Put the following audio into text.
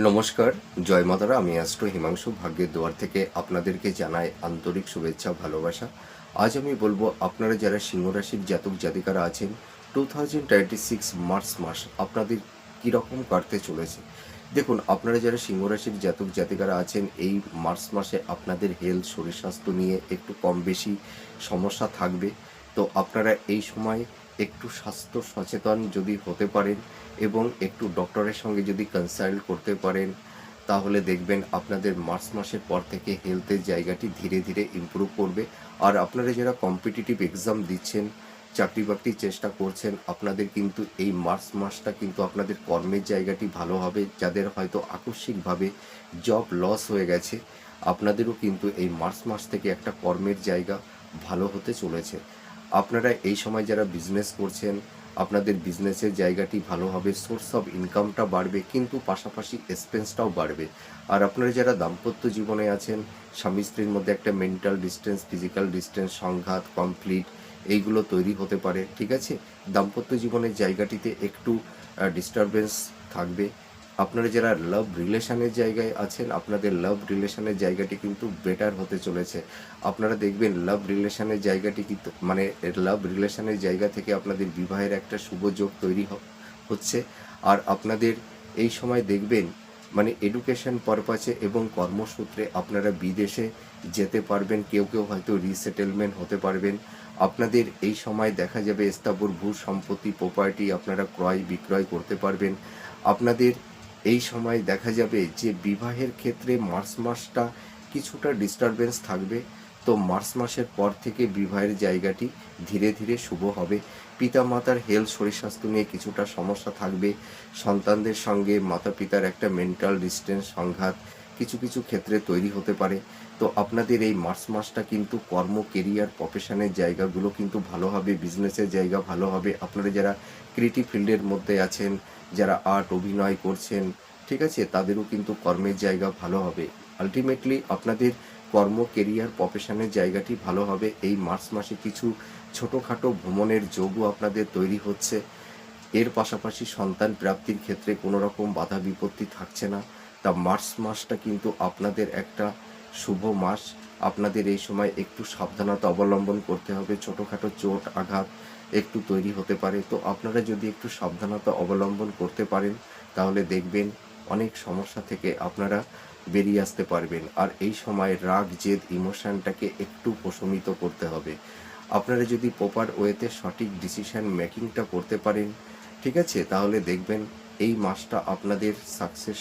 নমস্কার, জয় মাতারা। আমি অ্যাস্ট্রো হিমাংশু ভাগ্যের দুয়ার থেকে আপনাদেরকে জানাই আন্তরিক শুভেচ্ছা ভালোবাসা। আজ আমি বলবো আপনারা যারা সিংহ রাশির জাতক জাতিকারা আছেন, 2026 মার্চ মাস আপনাদের কীরকম কাটতে চলেছে। দেখুন, আপনারা যারা সিংহ রাশির জাতক জাতিকারা আছেন, এই মার্চ মাসে আপনাদের হেলথ, শরীর স্বাস্থ্য নিয়ে একটু কম বেশি সমস্যা থাকবে। তো আপনারা এই সময় একটু স্বাস্থ্য সচেতন যদি হতে পারেন এবং একটু ডক্টরের সঙ্গে যদি কনসাল্ট করতে পারেন, তাহলে দেখবেন আপনাদের মার্চ মাসের পর থেকে হেলথের জায়গাটি ধীরে ধীরে ইমপ্রুভ করবে। আর আপনারা যারা কম্পিটিটিভ এক্সাম দিচ্ছেন, চাকরি বাকরির চেষ্টা করছেন, আপনাদের কিন্তু এই মার্চ মাসটা কিন্তু আপনাদের কর্মের জায়গাটি ভালো হবে। যাদের হয়তো আকস্মিকভাবে জব লস হয়ে গেছে, আপনাদেরও কিন্তু এই মার্চ মাস থেকে একটা কর্মের জায়গা ভালো হতে চলেছে। আপনারা এই সময় যারা বিজনেস করছেন, আপনাদের বিজনেসের জায়গাটি ভালো হবে, সোর্স অফ ইনকামটা বাড়বে, কিন্তু পাশাপাশি এক্সপেন্সটাও বাড়বে। আর আপনারা যারা দাম্পত্য জীবনে আছেন, স্বামী স্ত্রীর মধ্যে একটা মেন্টাল ডিস্টেন্স, ফিজিক্যাল ডিস্টেন্স, সংঘাত, কমপ্লিট এইগুলো তৈরি হতে পারে। ঠিক আছে, দাম্পত্য জীবনের জায়গাটিতে একটু ডিস্টারবেন্স থাকবে। আপনারা যারা লাভ রিলেশনের জায়গায় আছেন, আপনাদের লাভ রিলেশনের জায়গাটি কিন্তু বেটার হতে চলেছে। আপনারা দেখবেন লাভ রিলেশনের জায়গাটি কিন্তু লাভ রিলেশনের জায়গা থেকে আপনাদের বিবাহের একটা শুভ যোগ তৈরি হচ্ছে। আর আপনাদের এই সময় দেখবেন এডুকেশন পারপাসে এবং কর্মসূত্রে আপনারা বিদেশে যেতে পারবেন। কেউ কেউ হয়তো রিসেটেলমেন্ট হতে পারবেন। আপনাদের এই সময় দেখা যাবে স্থাবর ভূ সম্পত্তি, প্রপার্টি আপনারা ক্রয় বিক্রয় করতে পারবেন। আপনাদের এই সময় দেখা যাবে যে বিবাহের ক্ষেত্রে মার্চ মাসটা কিছুটা ডিস্টারবেন্স থাকবে। তো মার্চ মাসের পর থেকে বিবাহের জায়গাটি ধীরে ধীরে শুভ হবে। পিতামাতার হেলথ, শরীর স্বাস্থ্য নিয়ে কিছুটা সমস্যা থাকবে। সন্তানদের সঙ্গে মাতা পিতার একটা মেন্টাল ডিস্টেন্স, সংঘাত কিছু কিছু ক্ষেত্রে তৈরি হতে পারে। তো আপনাদের এই মার্চ মাসটা কিন্তু কর্ম, কেরিয়ার, প্রফেশনের জায়গাগুলো কিন্তু ভালো হবে, বিজনেসের জায়গা ভালো হবে। আপনারা যারা ক্রিয়েটিভ ফিল্ডের মধ্যে আছেন, যারা আর্ট, অভিনয় করছেন, ঠিক আছে, তাদেরও কিন্তু কর্মের জায়গা ভালো হবে। আলটিমেটলি আপনাদের কর্ম, কেরিয়ার, প্রফেশনের জায়গাটি ভালো হবে। এই মার্চ মাসে কিছু ছোটোখাটো ভ্রমণের যোগও আপনাদের তৈরি হচ্ছে। এর পাশাপাশি সন্তান প্রাপ্তির ক্ষেত্রে কোনো রকম বাধা বিপত্তি থাকছে না। তা মার্চ মাসটা কিন্তু আপনাদের একটা শুভ মাস। আপনাদের এই সময় একটু সাবধানতা অবলম্বন করতে হবে। ছোটোখাটো চোট আঘাত একটু তৈরি হতে পারে। তো আপনারা যদি একটু সাবধানতা অবলম্বন করতে পারেন, তাহলে দেখবেন অনেক সমস্যা থেকে আপনারা বেরিয়ে আসতে পারবেন। আর এই সময় রাগ, জেদ, ইমোশনটাকে একটু প্রশমিত করতে হবে। আপনারা যদি প্রপার ওয়েতে সঠিক ডিসিশন মেকিংটা করতে পারেন, ঠিক আছে, তাহলে দেখবেন এই মাসটা আপনাদের সাকসেস